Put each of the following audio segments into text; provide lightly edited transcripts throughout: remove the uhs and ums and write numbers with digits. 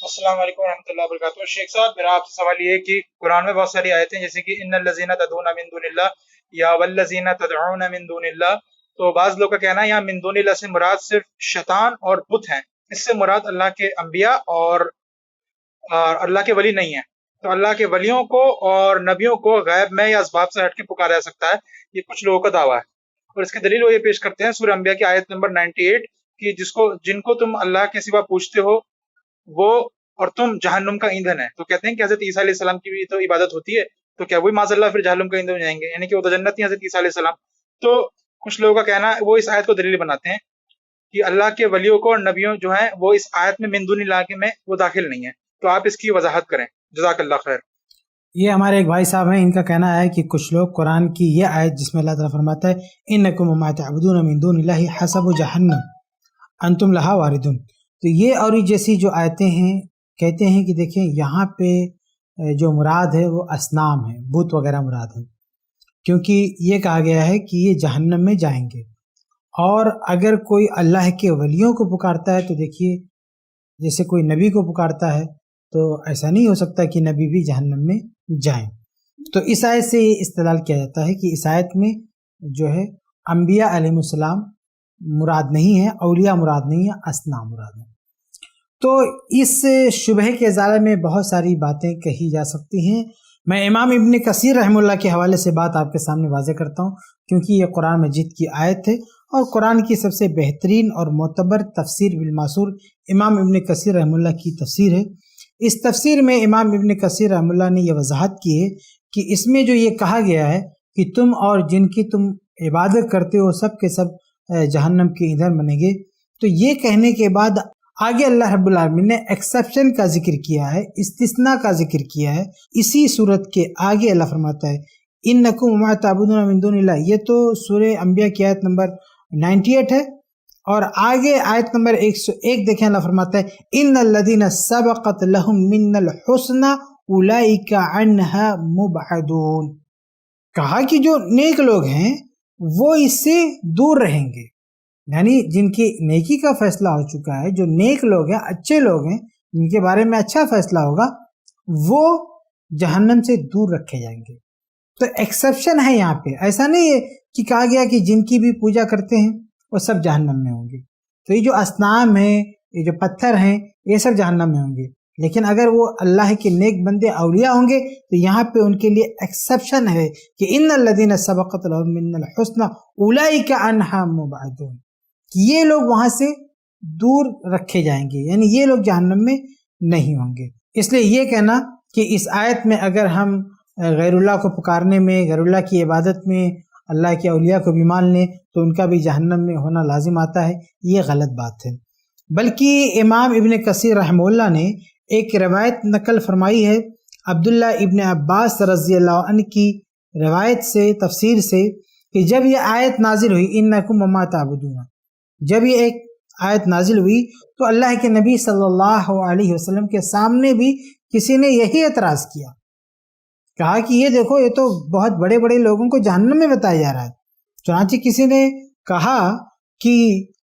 السلام علیکم ورحمۃ اللہ وبرکاتہ۔ شیخ صاحب، میرا آپ سے سوال یہ ہے کہ قرآن میں بہت ساری آیتیں جیسے کہ ان الذین تدعون من دون اللہ یا والذین تدعون من دون اللہ، تو بعض لوگ کا کہنا ہے یہاں من دون اللہ سے مراد صرف شیطان اور بت ہیں، اس سے مراد اللہ کے انبیاء اور اللہ کے ولی نہیں ہیں۔ تو اللہ کے ولیوں کو اور نبیوں کو غیب میں یا اسباب سے ہٹ کے پکارا جا سکتا ہے، یہ کچھ لوگوں کا دعویٰ ہے۔ اور اس کی دلیل وہ یہ پیش کرتے ہیں سورہ انبیاء کی آیت نمبر 98 کہ جن کو تم اللہ کے سوا پوچھتے ہو وہ اور تم جہنم کا ایندھن ہے۔ تو کہتے ہیں کہ حضرت عیسیٰ علیہ السلام کی بھی تو عبادت ہوتی ہے، تو کیا وہی معاذ اللہ پھر جہنم کا ایندھن ہو جائیں گے؟ یعنی کہ وہ تو جنت ہی حضرت عیسیٰ علیہ السلام۔ تو کچھ لوگوں کا کہنا ہے وہ اس آیت کو دلیل بناتے ہیں کہ اللہ کے ولیوں کو اور نبیوں جو ہیں وہ اس آیت میں من دون اللہ کے میں وہ داخل نہیں ہے۔ تو آپ اس کی وضاحت کریں، جزاک اللہ خیر۔ یہ ہمارے ایک بھائی صاحب ہیں، ان کا کہنا ہے کہ کچھ لوگ قرآن کی یہ آیت جس میں اللہ تعالیٰ فرماتا ہے انکم وما تعبدون من دون اللہ حسب جہنم انتم لہا واردون، تو یہ اور جیسی جو آیتیں ہیں کہتے ہیں کہ دیکھیں یہاں پہ جو مراد ہے وہ اصنام ہے، بت وغیرہ مراد ہے، کیونکہ یہ کہا گیا ہے کہ یہ جہنم میں جائیں گے۔ اور اگر کوئی اللہ کے ولیوں کو پکارتا ہے تو دیکھیے جیسے کوئی نبی کو پکارتا ہے تو ایسا نہیں ہو سکتا کہ نبی بھی جہنم میں جائیں۔ تو اس آیت سے یہ استدلال کیا جاتا ہے کہ اس آیت میں جو ہے انبیاء علیہ السلام مراد نہیں ہے، اولیاء مراد نہیں ہے، اصنام مراد ہے۔ تو اس شبہ کے ازالے میں بہت ساری باتیں کہی جا سکتی ہیں۔ میں امام ابن کثیر رحمہ اللہ کے حوالے سے بات آپ کے سامنے واضح کرتا ہوں، کیونکہ یہ قرآن مجید کی آیت ہے اور قرآن کی سب سے بہترین اور معتبر تفسیر بالماثور امام ابن کثیر رحمہ اللہ کی تفسیر ہے۔ اس تفسیر میں امام ابن کثیر رحمہ اللہ نے یہ وضاحت کی ہے کہ اس میں جو یہ کہا گیا ہے کہ تم اور جن کی تم عبادت کرتے ہو سب کے سب جہنم کے ایندھن بنیں گے، تو یہ کہنے کے بعد آگے اللہ رب العالمین نے ایکسیپشن کا ذکر کیا ہے، استثناء کا ذکر کیا ہے۔ اسی صورت کے آگے اللہ فرماتا ہے انکم وما تعبدون من دون اللہ، یہ تو سورہ انبیاء کی آیت نمبر 98 ہے، اور آگے آیت نمبر 101 دیکھیں اللہ فرماتا ہے ان الذین سبقت لهم من الحسنى اولئک عنہا مبعدون، کہا کہ جو نیک لوگ ہیں وہ اس سے دور رہیں گے، یعنی جن کی نیکی کا فیصلہ ہو چکا ہے، جو نیک لوگ ہیں، اچھے لوگ ہیں، جن کے بارے میں اچھا فیصلہ ہوگا وہ جہنم سے دور رکھے جائیں گے۔ تو ایکسیپشن ہے یہاں پہ، ایسا نہیں ہے کہ کہا گیا کہ جن کی بھی پوجا کرتے ہیں وہ سب جہنم میں ہوں گے۔ تو یہ جو اصنام ہیں، یہ جو پتھر ہیں، یہ سب جہنم میں ہوں گے، لیکن اگر وہ اللہ کے نیک بندے اولیاء ہوں گے تو یہاں پہ ان کے لیے ایکسیپشن ہے کہ ان الذین سبقت لهم من الحسنى اولئک عنہا مبعدون، کہ یہ لوگ وہاں سے دور رکھے جائیں گے، یعنی یہ لوگ جہنم میں نہیں ہوں گے۔ اس لیے یہ کہنا کہ اس آیت میں اگر ہم غیر اللہ کو پکارنے میں، غیر اللہ کی عبادت میں اللہ کے اولیاء کو بھی مان لیں تو ان کا بھی جہنم میں ہونا لازم آتا ہے، یہ غلط بات ہے۔ بلکہ امام ابن کثیر رحمہ اللہ نے ایک روایت نقل فرمائی ہے عبداللہ ابن عباس رضی اللہ عنہ کی روایت سے، تفسیر سے، کہ جب یہ آیت نازل ہوئی انکم وما تعبدون، جب یہ ایک آیت نازل ہوئی تو اللہ کے نبی صلی اللہ علیہ وسلم کے سامنے بھی کسی نے یہی اعتراض کیا، کہا کہ یہ دیکھو یہ تو بہت بڑے بڑے لوگوں کو جہنم میں بتایا جا رہا ہے۔ چنانچہ کسی نے کہا کہ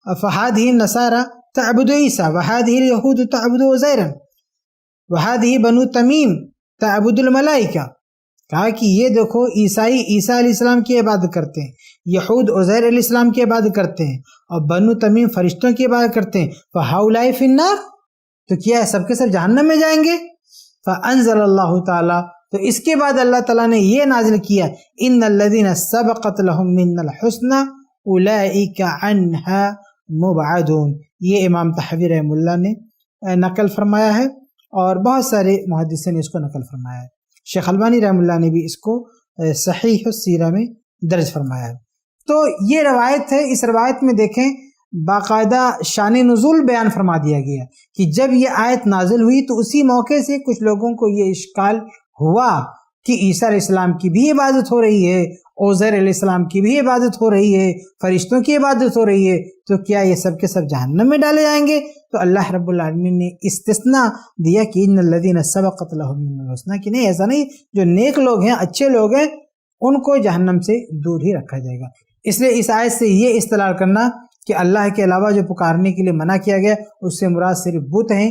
فہذہ النصارى تعبد عیسیٰ وہذہ الیہود تعبد عزیرا وہذہ بنو تمیم تعبد الملائکہ، کہا کہ یہ دیکھو عیسائی عیسیٰ علیہ السلام کی عبادت کرتے ہیں، یہود عزیر علیہ السلام کی عبادت کرتے ہیں، اور بنو تمیم فرشتوں کی عبادت کرتے ہیں، فہؤلاء فی النار، تو کیا ہے سب کے سب جہنم میں جائیں گے؟ فانزل اللہ تعالی، تو اس کے بعد اللہ تعالیٰ نے یہ نازل کیا ان الذین سبقت لهم من الحسنى اولئک عنہا مبعدون، یہ امام طحاوی رحمہ اللہ نے نقل فرمایا ہے اور بہت سارے محدثین نے اس کو نقل فرمایا ہے۔ شیخ البانی رحمہ اللہ نے بھی اس کو صحیح السیرہ میں درج فرمایا ہے۔ تو یہ روایت ہے، اس روایت میں دیکھیں باقاعدہ شان نزول بیان فرما دیا گیا کہ جب یہ آیت نازل ہوئی تو اسی موقع سے کچھ لوگوں کو یہ اشکال ہوا کہ عیسیٰ علیہ السلام کی بھی عبادت ہو رہی ہے، عزیر علیہ السلام کی بھی عبادت ہو رہی ہے، فرشتوں کی عبادت ہو رہی ہے، تو کیا یہ سب کے سب جہنم میں ڈالے جائیں گے؟ تو اللہ رب العالمین نے استثناء دیا کہ ان الذین سبقت لهم من الحسنى، کہ نہیں ایسا نہیں، جو نیک لوگ ہیں، اچھے لوگ ہیں، ان کو جہنم سے دور ہی رکھا جائے گا۔ اس لیے اس آیت سے یہ استدلال کرنا کہ اللہ کے علاوہ جو پکارنے کے لیے منع کیا گیا اس سے مراد صرف بت ہیں،